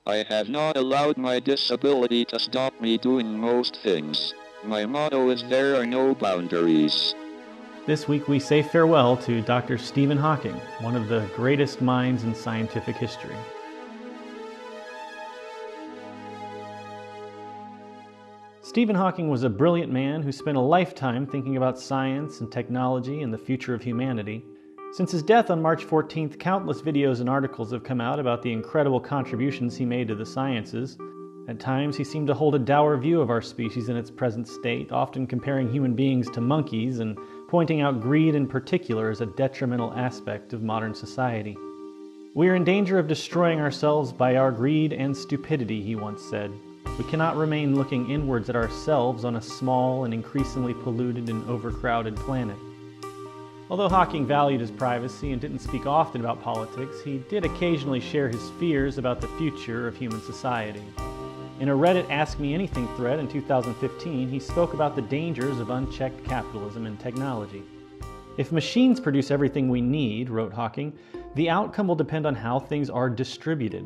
I have not allowed my disability to stop me doing most things. My motto is there are no boundaries. This week we say farewell to Dr. Stephen Hawking, one of the greatest minds in scientific history. Stephen Hawking was a brilliant man who spent a lifetime thinking about science and technology and the future of humanity. Since his death on March 14th, countless videos and articles have come out about the incredible contributions he made to the sciences. At times, he seemed to hold a dour view of our species in its present state, often comparing human beings to monkeys and pointing out greed in particular as a detrimental aspect of modern society. "We are in danger of destroying ourselves by our greed and stupidity," he once said. "We cannot remain looking inwards at ourselves on a small and increasingly polluted and overcrowded planet." Although Hawking valued his privacy and didn't speak often about politics, he did occasionally share his fears about the future of human society. In a Reddit Ask Me Anything thread in 2015, he spoke about the dangers of unchecked capitalism and technology. "If machines produce everything we need," wrote Hawking, "the outcome will depend on how things are distributed.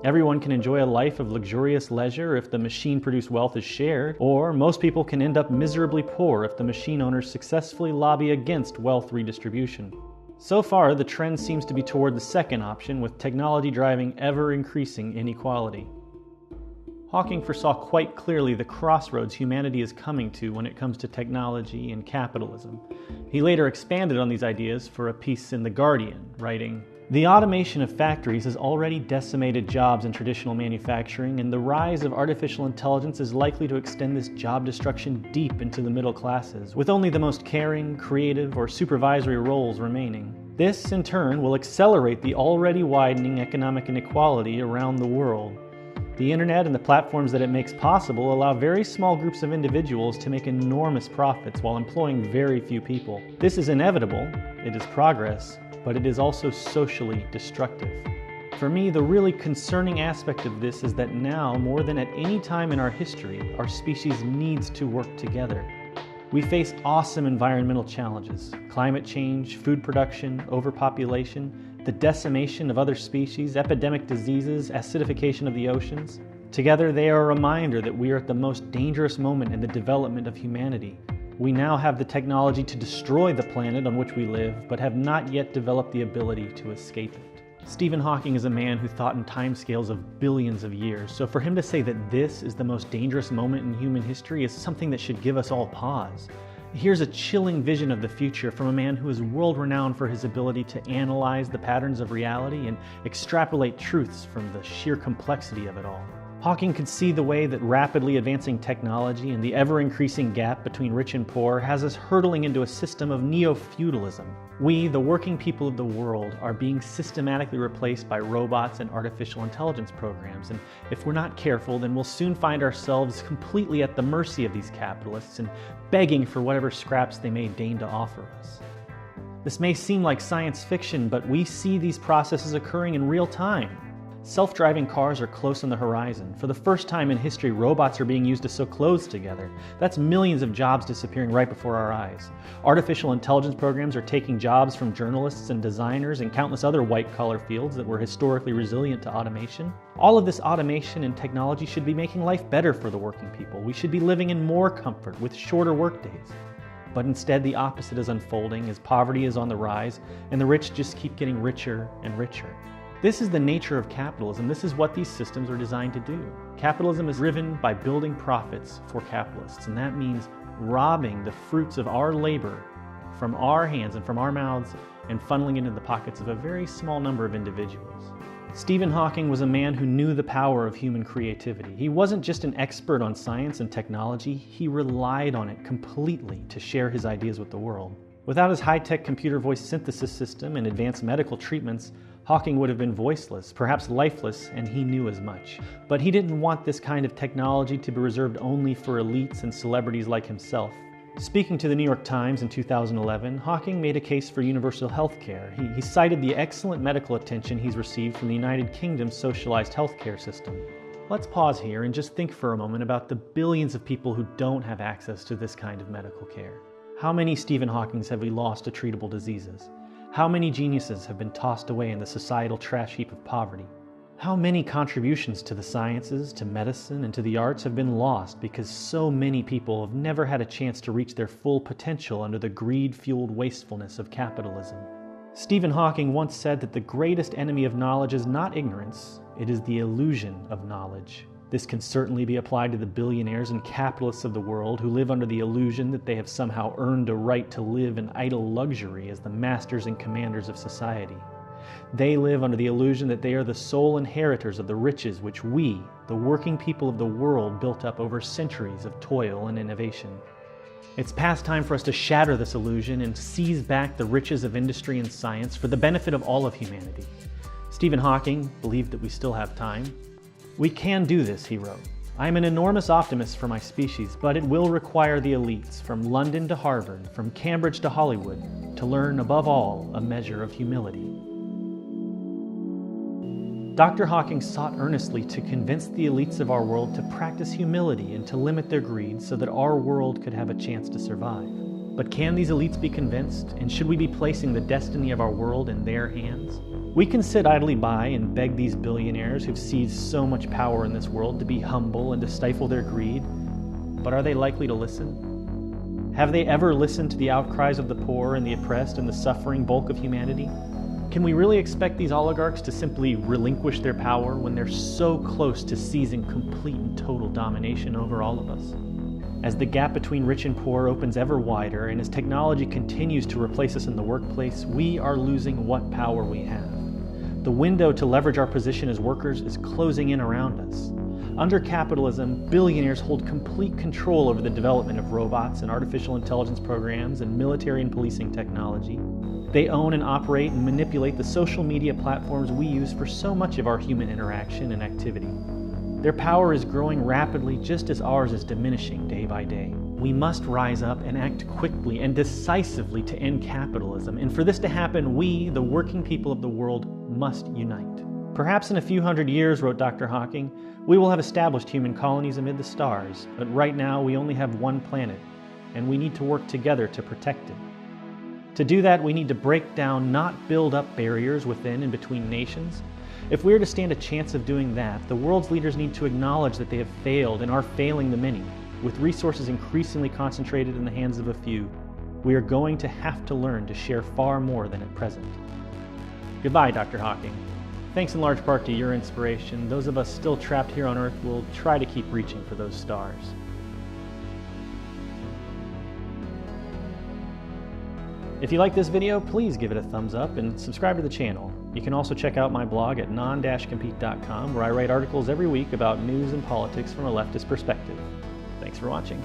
Everyone can enjoy a life of luxurious leisure if the machine-produced wealth is shared, or most people can end up miserably poor if the machine owners successfully lobby against wealth redistribution." So far, the trend seems to be toward the second option, with technology driving ever-increasing inequality. Hawking foresaw quite clearly the crossroads humanity is coming to when it comes to technology and capitalism. He later expanded on these ideas for a piece in The Guardian, writing, "The automation of factories has already decimated jobs in traditional manufacturing, and the rise of artificial intelligence is likely to extend this job destruction deep into the middle classes, with only the most caring, creative, or supervisory roles remaining. This, in turn, will accelerate the already widening economic inequality around the world. The internet and the platforms that it makes possible allow very small groups of individuals to make enormous profits while employing very few people. This is inevitable, it is progress, but it is also socially destructive. For me, the really concerning aspect of this is that now, more than at any time in our history, our species needs to work together. We face awesome environmental challenges: climate change, food production, overpopulation, the decimation of other species, epidemic diseases, acidification of the oceans. Together, they are a reminder that we are at the most dangerous moment in the development of humanity. We now have the technology to destroy the planet on which we live, but have not yet developed the ability to escape it." Stephen Hawking is a man who thought in timescales of billions of years, so for him to say that this is the most dangerous moment in human history is something that should give us all pause. Here's a chilling vision of the future from a man who is world-renowned for his ability to analyze the patterns of reality and extrapolate truths from the sheer complexity of it all. Hawking could see the way that rapidly advancing technology and the ever-increasing gap between rich and poor has us hurtling into a system of neo-feudalism. We, the working people of the world, are being systematically replaced by robots and artificial intelligence programs, and if we're not careful, then we'll soon find ourselves completely at the mercy of these capitalists and begging for whatever scraps they may deign to offer us. This may seem like science fiction, but we see these processes occurring in real time. Self-driving cars are close on the horizon. For the first time in history, robots are being used to sew clothes together. That's millions of jobs disappearing right before our eyes. Artificial intelligence programs are taking jobs from journalists and designers and countless other white-collar fields that were historically resilient to automation. All of this automation and technology should be making life better for the working people. We should be living in more comfort with shorter workdays. But instead, the opposite is unfolding as poverty is on the rise and the rich just keep getting richer and richer. This is the nature of capitalism. This is what these systems are designed to do. Capitalism is driven by building profits for capitalists, and that means robbing the fruits of our labor from our hands and from our mouths and funneling it into the pockets of a very small number of individuals. Stephen Hawking was a man who knew the power of human creativity. He wasn't just an expert on science and technology, he relied on it completely to share his ideas with the world. Without his high-tech computer voice synthesis system and advanced medical treatments, Hawking would have been voiceless, perhaps lifeless, and he knew as much. But he didn't want this kind of technology to be reserved only for elites and celebrities like himself. Speaking to the New York Times in 2011, Hawking made a case for universal health care. He cited the excellent medical attention he's received from the United Kingdom's socialized healthcare system. Let's pause here and just think for a moment about the billions of people who don't have access to this kind of medical care. How many Stephen Hawkings have we lost to treatable diseases? How many geniuses have been tossed away in the societal trash heap of poverty? How many contributions to the sciences, to medicine, and to the arts have been lost because so many people have never had a chance to reach their full potential under the greed-fueled wastefulness of capitalism? Stephen Hawking once said that the greatest enemy of knowledge is not ignorance, it is the illusion of knowledge. This can certainly be applied to the billionaires and capitalists of the world who live under the illusion that they have somehow earned a right to live in idle luxury as the masters and commanders of society. They live under the illusion that they are the sole inheritors of the riches which we, the working people of the world, built up over centuries of toil and innovation. It's past time for us to shatter this illusion and seize back the riches of industry and science for the benefit of all of humanity. Stephen Hawking believed that we still have time. "We can do this," he wrote. "I am an enormous optimist for my species, but it will require the elites, from London to Harvard, from Cambridge to Hollywood, to learn above all a measure of humility." Dr. Hawking sought earnestly to convince the elites of our world to practice humility and to limit their greed so that our world could have a chance to survive. But can these elites be convinced, and should we be placing the destiny of our world in their hands? We can sit idly by and beg these billionaires who've seized so much power in this world to be humble and to stifle their greed, but are they likely to listen? Have they ever listened to the outcries of the poor and the oppressed and the suffering bulk of humanity? Can we really expect these oligarchs to simply relinquish their power when they're so close to seizing complete and total domination over all of us? As the gap between rich and poor opens ever wider, and as technology continues to replace us in the workplace, we are losing what power we have. The window to leverage our position as workers is closing in around us. Under capitalism, billionaires hold complete control over the development of robots and artificial intelligence programs and military and policing technology. They own and operate and manipulate the social media platforms we use for so much of our human interaction and activity. Their power is growing rapidly just as ours is diminishing day by day. We must rise up and act quickly and decisively to end capitalism, and for this to happen, we, the working people of the world, must unite. "Perhaps in a few hundred years," wrote Dr. Hawking, "we will have established human colonies amid the stars, but right now we only have one planet, and we need to work together to protect it. To do that, we need to break down, not build up barriers within and between nations. If we are to stand a chance of doing that, the world's leaders need to acknowledge that they have failed and are failing the many. With resources increasingly concentrated in the hands of a few, we are going to have to learn to share far more than at present." Goodbye, Dr. Hawking. Thanks in large part to your inspiration, those of us still trapped here on Earth will try to keep reaching for those stars. If you like this video, please give it a thumbs up and subscribe to the channel. You can also check out my blog at non-compete.com, where I write articles every week about news and politics from a leftist perspective. Thanks for watching.